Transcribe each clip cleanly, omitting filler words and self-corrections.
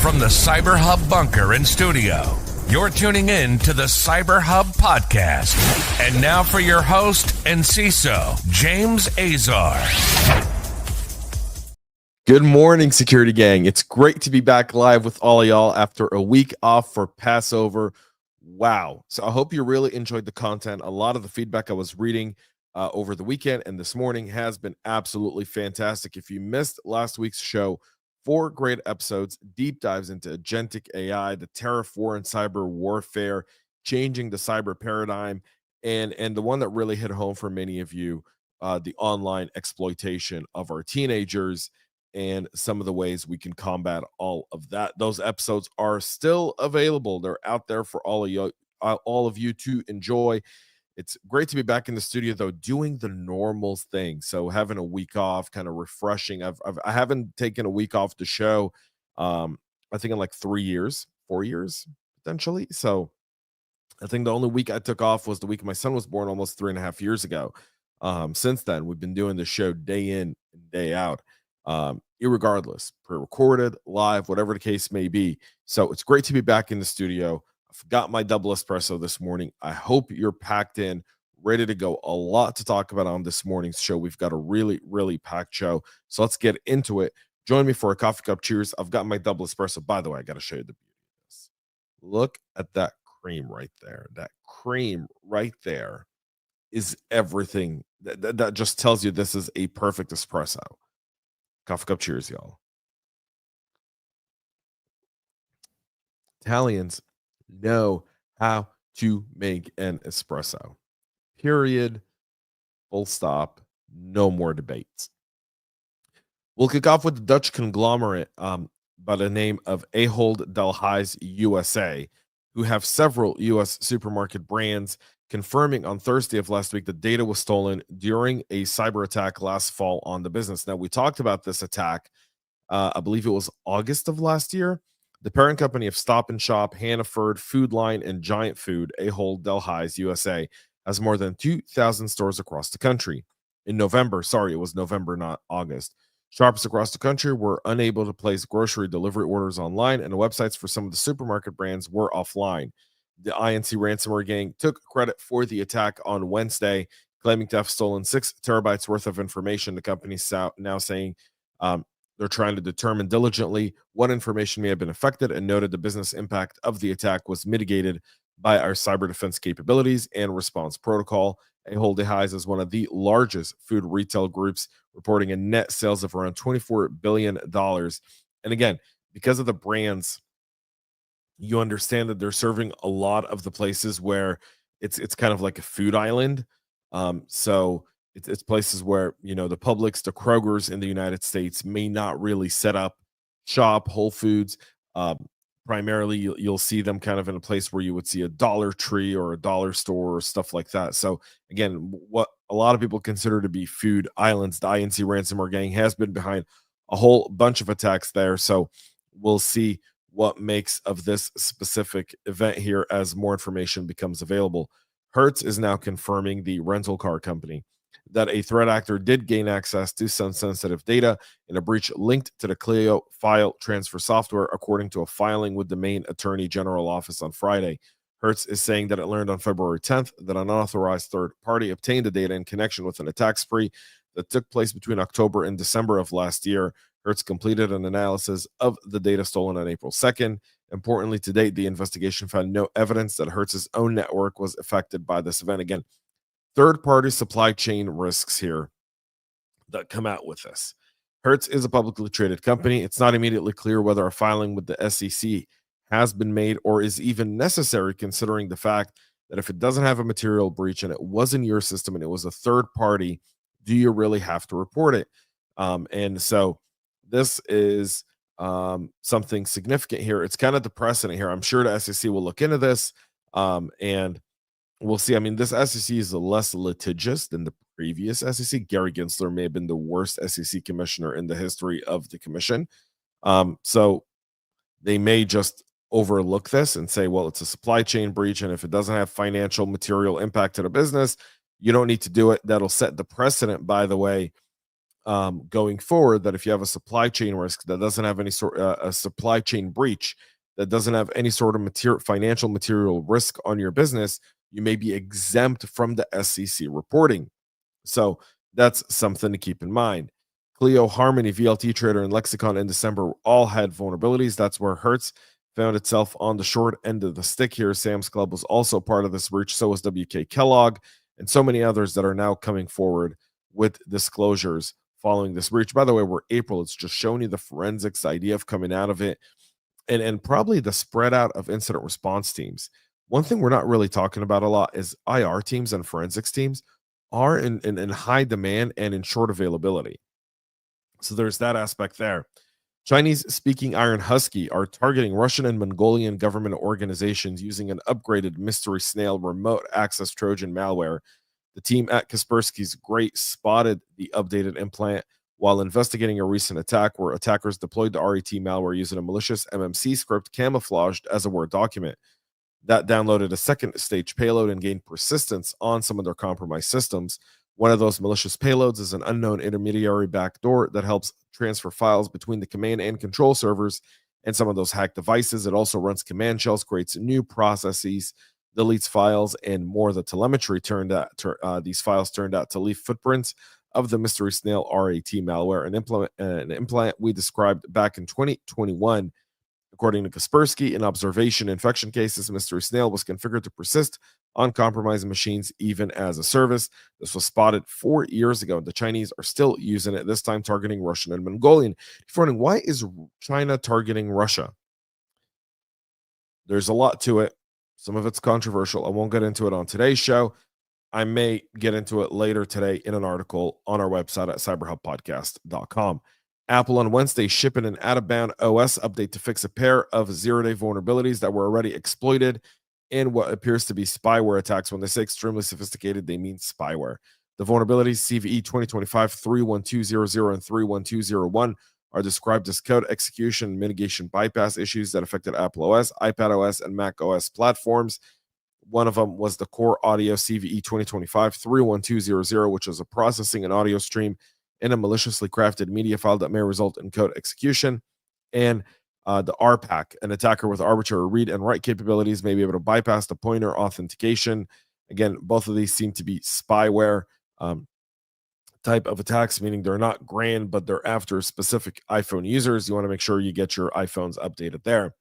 From the CyberHub bunker and studio, you're tuning in to the CyberHub Podcast. And now for your host and CISO, James Azar. Good morning, security gang. It's great to be back live with all of y'all after a week off for Passover. Wow. So I hope you really enjoyed the content. A lot of the feedback I was reading over the weekend and this morning has been absolutely fantastic. If you missed last week's show, 4 great episodes, deep dives into agentic AI, the tariff war and cyber warfare, changing the cyber paradigm, and the one that really hit home for many of you, the online exploitation of our teenagers and some of the ways we can combat all of that. Those episodes are still available. They're out there for all of you to enjoy. It's great to be back in the studio, though, doing the normal thing. So having a week off, kind of refreshing. I haven't taken a week off the show, I think in like 4 years, potentially. So I think the only week I took off was the week my son was born almost 3.5 years ago. Since then, we've been doing the show day in and day out, irregardless, pre-recorded, live, whatever the case may be. So it's great to be back in the studio. Got my double espresso this morning. I hope you're packed in, ready to go. A lot to talk about on this morning's show. We've got a really, really packed show. So let's get into it. Join me for a coffee cup cheers. I've got my double espresso. By the way, I got to show you the beauty of this. Look at that cream right there. That cream right there is everything. That just tells you this is a perfect espresso. Coffee cup cheers, y'all. Italians know how to make an espresso. Period. Full stop. No more debates. We'll kick off with the Dutch conglomerate by the name of Ahold Delhaize USA, who have several U.S. supermarket brands, confirming on Thursday of last week that data was stolen during a cyber attack last fall on the business. Now, we talked about this attack, I believe it was August of last year. The parent company of Stop & Shop, Hannaford, Food Line, and Giant Food, Ahold Delhaize USA, has more than 2,000 stores across the country. In November, it was November, not August, shoppers across the country were unable to place grocery delivery orders online, and the websites for some of the supermarket brands were offline. The INC ransomware gang took credit for the attack on Wednesday, claiming to have stolen 6 terabytes worth of information. The company's now saying they're trying to determine diligently what information may have been affected, and noted the business impact of the attack was mitigated by our cyber defense capabilities and response protocol. Ahold Delhaize is one of the largest food retail groups, reporting a net sales of around $24 billion. And again, because of the brands, you understand that they're serving a lot of the places where it's kind of like a food island. So it's places where, the Publix, the Krogers in the United States may not really set up shop. Whole Foods, primarily you'll see them kind of in a place where you would see a Dollar Tree or a dollar store or stuff like that. So again, what a lot of people consider to be food islands, the INC ransomware gang has been behind a whole bunch of attacks there. So we'll see what makes of this specific event here as more information becomes available. Hertz is now confirming, the rental car company, that a threat actor did gain access to some sensitive data in a breach linked to the Cleo file transfer software, according to a filing with the Maine Attorney General office on Friday. Hertz is saying that it learned on February 10th that an unauthorized third party obtained the data in connection with an attack spree that took place between October and December of last year. Hertz completed an analysis of the data stolen on April 2nd. Importantly, to date, the investigation found no evidence that Hertz's own network was affected by this event. Again, third-party supply chain risks here that come out with this. Hertz is a publicly traded company. It's not immediately clear whether a filing with the SEC has been made or is even necessary, considering the fact that if it doesn't have a material breach and it was in your system and it was a third party, do you really have to report it? And so this is something significant here. It's kind of the precedent here. I'm sure the SEC will look into this, and we'll see. I mean, this SEC is less litigious than the previous SEC. Gary Gensler may have been the worst SEC commissioner in the history of the commission. So they may just overlook this and say, well, it's a supply chain breach, and if it doesn't have financial material impact to the business, you don't need to do it. That'll set the precedent, by the way, going forward, that if you have a supply chain risk that doesn't have any sort a supply chain breach that doesn't have any sort of financial material risk on your business, you may be exempt from the SEC reporting. So that's something to keep in mind. Clio, Harmony, VLT Trader, and Lexicon in December all had vulnerabilities. That's where Hertz found itself on the short end of the stick here. Sam's Club was also part of this breach. So was WK Kellogg and so many others that are now coming forward with disclosures following this breach. By the way, we're April. It's just showing you the forensics idea of coming out of it, and probably the spread out of incident response teams. One thing we're not really talking about a lot is IR teams and forensics teams are in high demand and in short availability. So there's that aspect there. Chinese speaking Iron Husky are targeting Russian and Mongolian government organizations using an upgraded Mystery Snail remote access Trojan malware. The team at Kaspersky's Great spotted the updated implant while investigating a recent attack where attackers deployed the RET malware using a malicious MMC script camouflaged as a Word document. That downloaded a second stage payload and gained persistence on some of their compromised systems. One of those malicious payloads is an unknown intermediary backdoor that helps transfer files between the command and control servers and some of those hacked devices. It also runs command shells, creates new processes, deletes files, and more. The telemetry these files turned out to leave footprints of the Mystery Snail RAT malware, an implant we described back in 2021. According to Kaspersky, in observation infection cases, Mystery Snail was configured to persist on compromised machines even as a service. This was spotted 4 years ago. The Chinese are still using it, this time targeting Russian and Mongolian. If you're wondering, why is China targeting Russia? There's a lot to it. Some of it's controversial. I won't get into it on today's show. I may get into it later today in an article on our website at cyberhubpodcast.com. Apple on Wednesday shipping an out-of-bound OS update to fix a pair of Zeroday vulnerabilities that were already exploited in what appears to be spyware attacks. When they say extremely sophisticated, they mean spyware. The vulnerabilities CVE 2025-31200 and 31201 are described as code execution and mitigation bypass issues that affected Apple OS, iPad OS, and Mac OS platforms. One of them was the core audio CVE 2025-31200, which is a processing and audio stream in a maliciously crafted media file that may result in code execution. And the RPAC, an attacker with arbitrary read and write capabilities, may be able to bypass the pointer authentication. Again, both of these seem to be spyware type of attacks, meaning they're not grand, but they're after specific iPhone users. You want to make sure you get your iPhones updated there.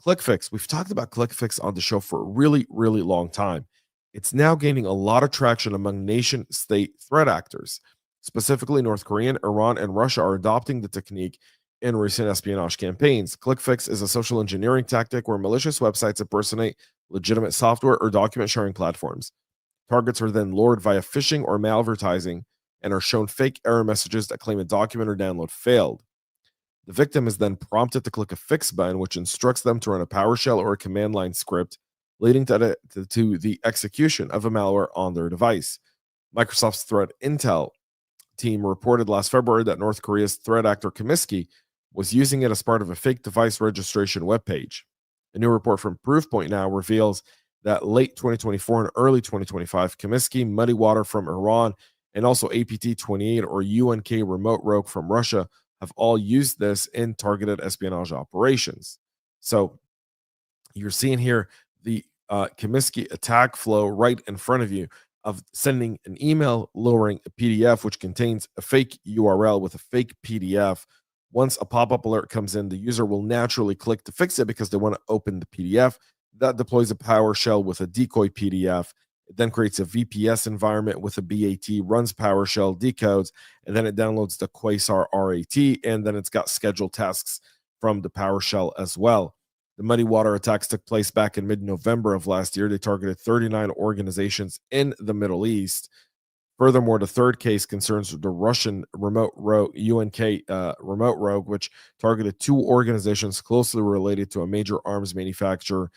ClickFix. We've talked about ClickFix on the show for a really, really long time. It's now gaining a lot of traction among nation-state threat actors. Specifically, North Korea, Iran, and Russia are adopting the technique in recent espionage campaigns. ClickFix is a social engineering tactic where malicious websites impersonate legitimate software or document sharing platforms. Targets are then lured via phishing or malvertising and are shown fake error messages that claim a document or download failed. The victim is then prompted to click a fix button, which instructs them to run a PowerShell or a command line script, leading to the execution of a malware on their device. Microsoft's threat intel team reported last February that North Korea's threat actor Comiskey was using it as part of a fake device registration webpage. A new report from Proofpoint now reveals that late 2024 and early 2025, Comiskey, Muddy Water from Iran, and also APT-28 or UNK Remote Rogue from Russia have all used this in targeted espionage operations. So you're seeing here the Comiskey attack flow right in front of you, of sending an email luring a PDF which contains a fake URL with a fake PDF. Once a pop-up alert comes in, the user will naturally click to fix it because they want to open the PDF. That deploys a PowerShell with a decoy PDF. It then creates a VPS environment with a BAT, runs PowerShell, decodes, and then it downloads the Quasar RAT, and then it's got scheduled tasks from the PowerShell as well. The Muddy Water attacks took place back in mid-November of last year. They targeted 39 organizations in the Middle East. Furthermore, the third case concerns the Russian remote rogue, UNK remote rogue, which targeted 2 organizations closely related to a major arms manufacturer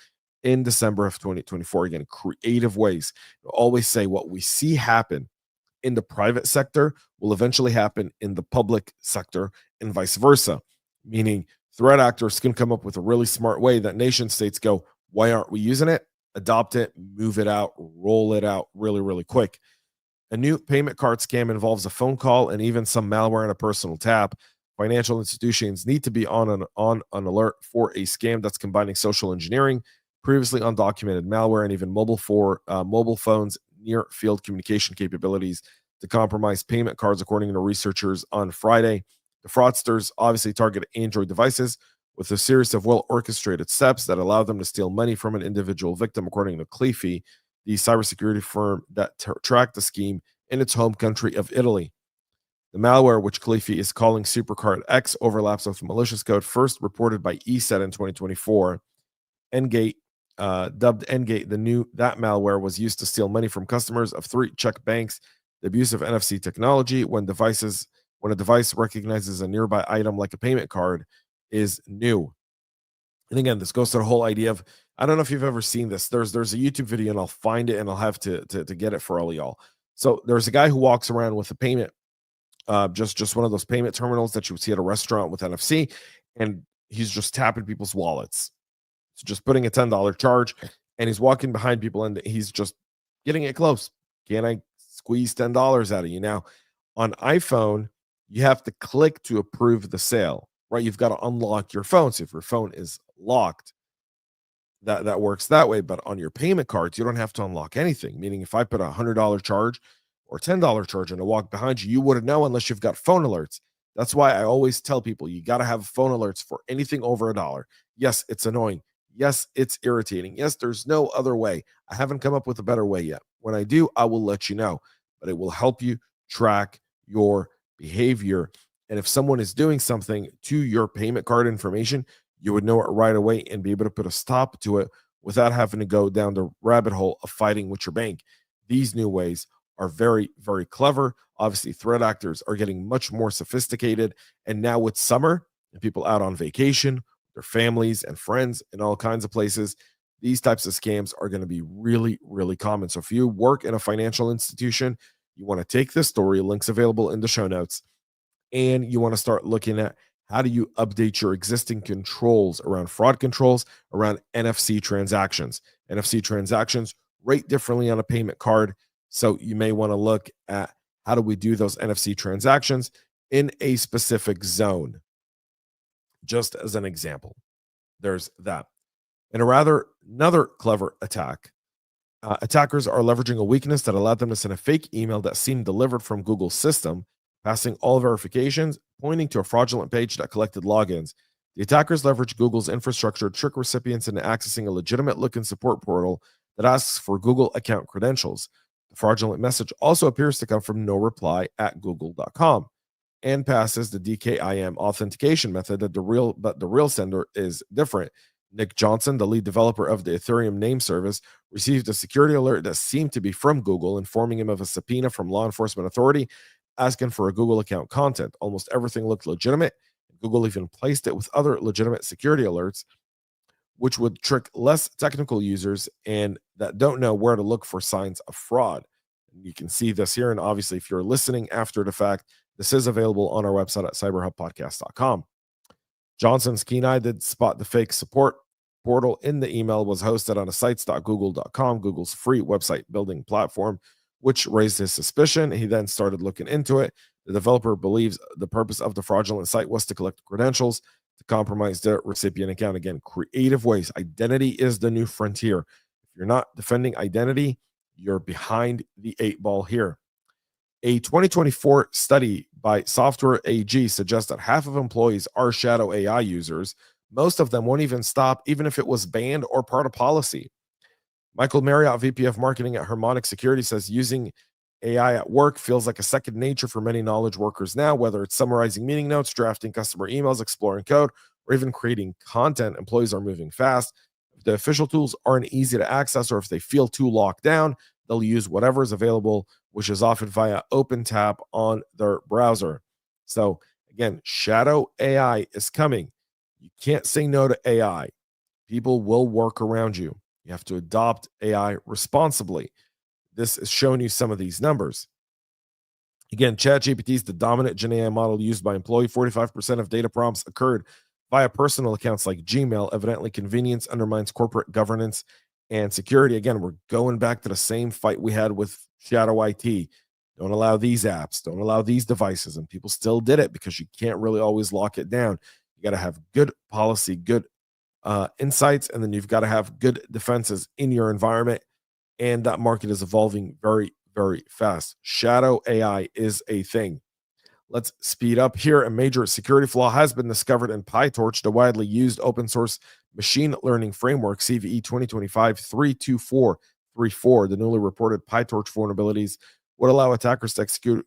in December of 2024. Again, creative ways. I always say what we see happen in the private sector will eventually happen in the public sector and vice versa, meaning threat actors can come up with a really smart way that nation states go, why aren't we using it? Adopt it, move it out, roll it out really, really quick. A new payment card scam involves a phone call and even some malware and a personal tap. Financial institutions need to be on an alert for a scam that's combining social engineering, previously undocumented malware, and even mobile phones near field communication capabilities to compromise payment cards, according to researchers on Friday. The fraudsters obviously target Android devices with a series of well-orchestrated steps that allow them to steal money from an individual victim, according to ClickFix, the cybersecurity firm that tracked the scheme in its home country of Italy. The malware, which ClickFix is calling Supercard X, overlaps with malicious code first reported by ESET in 2024. Ngate, dubbed Ngate, that malware was used to steal money from customers of 3 Czech banks. The abuse of NFC technology when a device recognizes a nearby item like a payment card is new. And again, this goes to the whole idea of, I don't know if you've ever seen this. There's a YouTube video, and I'll find it and I'll have to get it for all of y'all. So there's a guy who walks around with a payment, just one of those payment terminals that you would see at a restaurant with NFC, and he's just tapping people's wallets. So just putting a $10 charge, and he's walking behind people, and he's just getting it close. Can I squeeze $10 out of you? Now, on iPhone, you have to click to approve the sale, right? You've got to unlock your phone. So if your phone is locked, that works that way. But on your payment cards, you don't have to unlock anything. Meaning, if I put a $100 charge or $10 charge and I walk behind you, you wouldn't know unless you've got phone alerts. That's why I always tell people you got to have phone alerts for anything over $1. Yes, it's annoying. Yes, it's irritating. Yes, there's no other way. I haven't come up with a better way yet. When I do, I will let you know. But it will help you track your behavior. And if someone is doing something to your payment card information, you would know it right away and be able to put a stop to it without having to go down the rabbit hole of fighting with your bank. These new ways are very, very clever. Obviously, threat actors are getting much more sophisticated. And now with summer and people out on vacation, their families and friends in all kinds of places, these types of scams are going to be really, really common. So if you work in a financial institution, you want to take this story, links available in the show notes, and you want to start looking at how do you update your existing controls around fraud controls, around NFC transactions. NFC transactions rate differently on a payment card. So you may want to look at how do we do those NFC transactions in a specific zone. Just as an example, there's that. In another clever attack, attackers are leveraging a weakness that allowed them to send a fake email that seemed delivered from Google's system, passing all verifications, pointing to a fraudulent page that collected logins. The attackers leveraged Google's infrastructure to trick recipients into accessing a legitimate-looking support portal that asks for Google account credentials. The fraudulent message also appears to come from noreply@google.com and passes the DKIM authentication method but the real sender is different. Nick Johnson, the lead developer of the Ethereum name service, received a security alert that seemed to be from Google, informing him of a subpoena from law enforcement authority asking for a Google account content. Almost everything looked legitimate. Google even placed it with other legitimate security alerts, which would trick less technical users and that don't know where to look for signs of fraud. You can see this here. And obviously, if you're listening after the fact, this is available on our website at cyberhubpodcast.com. Johnson's keen eye did spot the fake support portal in the email was hosted on a sites.google.com, Google's free website building platform, which raised his suspicion. He then started looking into it. The developer believes the purpose of the fraudulent site was to collect credentials to compromise the recipient account. Again, creative ways. Identity is the new frontier. If you're not defending identity, you're behind the 8 ball here. A 2024 study by Software AG suggests that half of employees are shadow AI users. Most of them won't even stop, even if it was banned or part of policy. Michael Marriott, VP of Marketing at Harmonic Security, says using AI at work feels like a second nature for many knowledge workers now, whether it's summarizing meeting notes, drafting customer emails, exploring code, or even creating content. Employees are moving fast. If the official tools aren't easy to access, or if they feel too locked down, they'll use whatever is available, which is often via OpenTap on their browser. So again, shadow AI is coming. You can't say no to AI. People will work around you. You have to adopt AI responsibly. This is showing you some of these numbers. Again, ChatGPT is the dominant Gen AI model used by employee. 45% of data prompts occurred via personal accounts like Gmail. Evidently, convenience undermines corporate governance and security. Again, we're going back to the same fight we had with shadow IT. don't allow these apps, don't allow these devices. And people still did it because you can't really always lock it down. You got to have good policy, good insights, and then you've got to have good defenses in your environment. And that market is evolving very, very fast. Shadow AI is a thing. Let's speed up here. A major security flaw has been discovered in PyTorch, the widely used open source machine learning framework, CVE 2025-32434. The newly reported PyTorch vulnerabilities would allow attackers to execute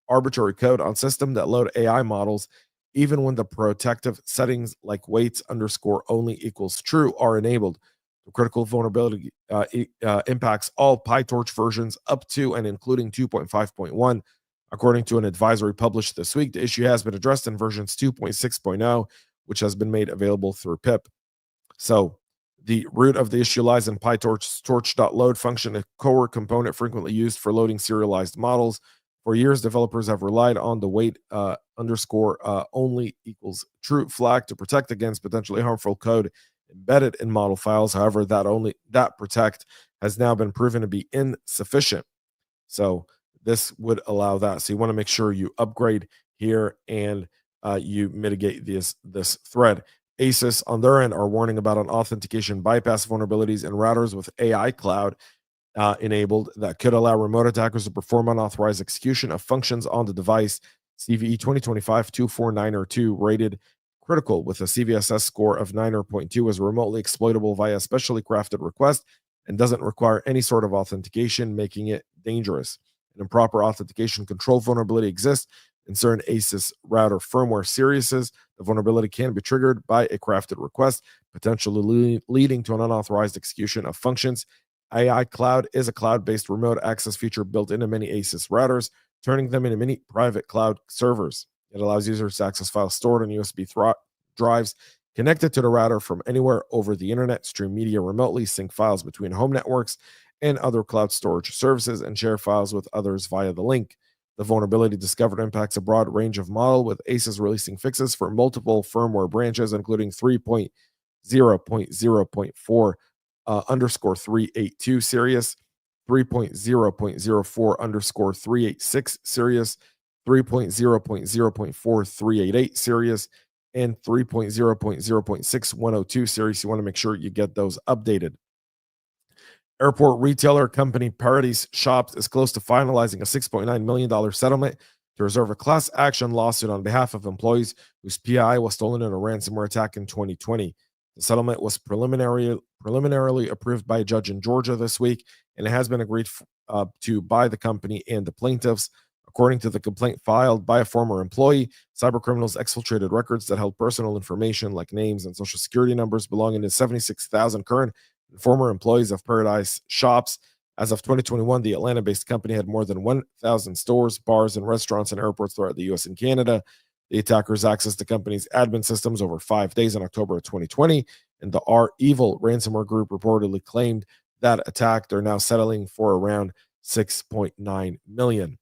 arbitrary code on systems that load AI models, even when the protective settings like waits _ equals true are enabled. The critical vulnerability impacts all PyTorch versions up to and including 2.5.1. According to an advisory published this week, the issue has been addressed in versions 2.6.0, which has been made available through pip. So the root of the issue lies in PyTorch's torch.load function, a core component frequently used for loading serialized models. For years, developers have relied on the wait _ equals true flag to protect against potentially harmful code embedded in model files. However, that protect has now been proven to be insufficient. So this would allow that. So you want to make sure you upgrade here and you mitigate this threat. ASIS on their end are warning about an authentication bypass vulnerabilities in routers with AI cloud enabled that could allow remote attackers to perform unauthorized execution of functions on the device. CVE 2025-24902 rated critical with a CVSS score of 9.2 is remotely exploitable via a specially crafted request and doesn't require any sort of authentication, making it dangerous. An improper authentication control vulnerability exists in certain ASIS router firmware series. The vulnerability can be triggered by a crafted request, potentially leading to an unauthorized execution of functions. AI Cloud is a cloud-based remote access feature built into many ASIS routers, turning them into mini private cloud servers. It allows users to access files stored on USB drives connected to the router from anywhere over the internet, stream media remotely, sync files between home networks and other cloud storage services, and share files with others via the link. The vulnerability discovered impacts a broad range of model, with ASIS releasing fixes for multiple firmware branches, including 3.0.0.4 _382 series, 3.0.04 _386 series, 3.0.0.4 388 series, and 3.0.0.6102 series. You want to make sure you get those updated. Airport retailer company Paradise Shops is close to finalizing a $6.9 million settlement to resolve a class action lawsuit on behalf of employees whose PI was stolen in a ransomware attack in 2020. The settlement was preliminarily approved by a judge in Georgia this week, and it has been agreed to by the company and the plaintiffs. According to the complaint filed by a former employee, cybercriminals exfiltrated records that held personal information like names and social security numbers belonging to 76,000 current and former employees of Paradise Shops. As of 2021, the Atlanta-based company had more than 1,000 stores, bars, and restaurants and airports throughout the U.S. and Canada. The attackers accessed the company's admin systems over 5 days in October of 2020, and the R-Evil ransomware group reportedly claimed that attack. They're now settling for around $6.9 million.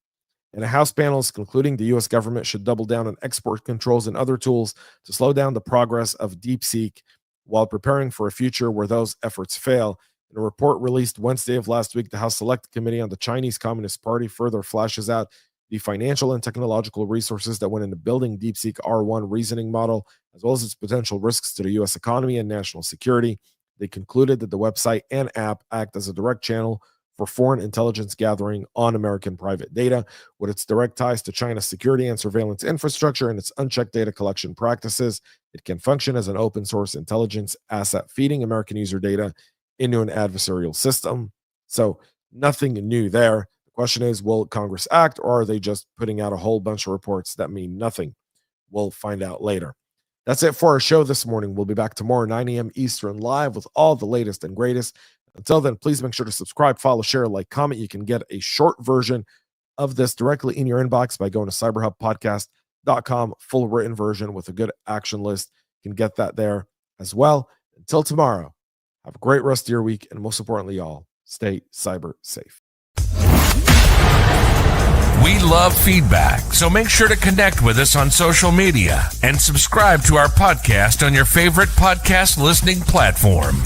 And a House panel is concluding the U.S. government should double down on export controls and other tools to slow down the progress of DeepSeek while preparing for a future where those efforts fail. In a report released Wednesday of last week, the House Select Committee on the Chinese Communist Party further flashes out the financial and technological resources that went into building DeepSeek R1 reasoning model, as well as its potential risks to the U.S. economy and national security. They concluded that the website and app act as a direct channel for foreign intelligence gathering on American private data, with its direct ties to China's security and surveillance infrastructure and its unchecked data collection practices. It can function as an open source intelligence asset, feeding American user data into an adversarial system. So nothing new there. The question is, will Congress act, or are they just putting out a whole bunch of reports that mean nothing? We'll find out later. That's it for our show this morning. We'll be back tomorrow, 9 a.m. Eastern, live with all the latest and greatest. Until then, please make sure to subscribe, follow, share, like, comment. You can get a short version of this directly in your inbox by going to CyberHubPodcast.com, full written version with a good action list. You can get that there as well. Until tomorrow, have a great rest of your week, and most importantly, y'all, stay cyber safe. We love feedback, so make sure to connect with us on social media and subscribe to our podcast on your favorite podcast listening platform.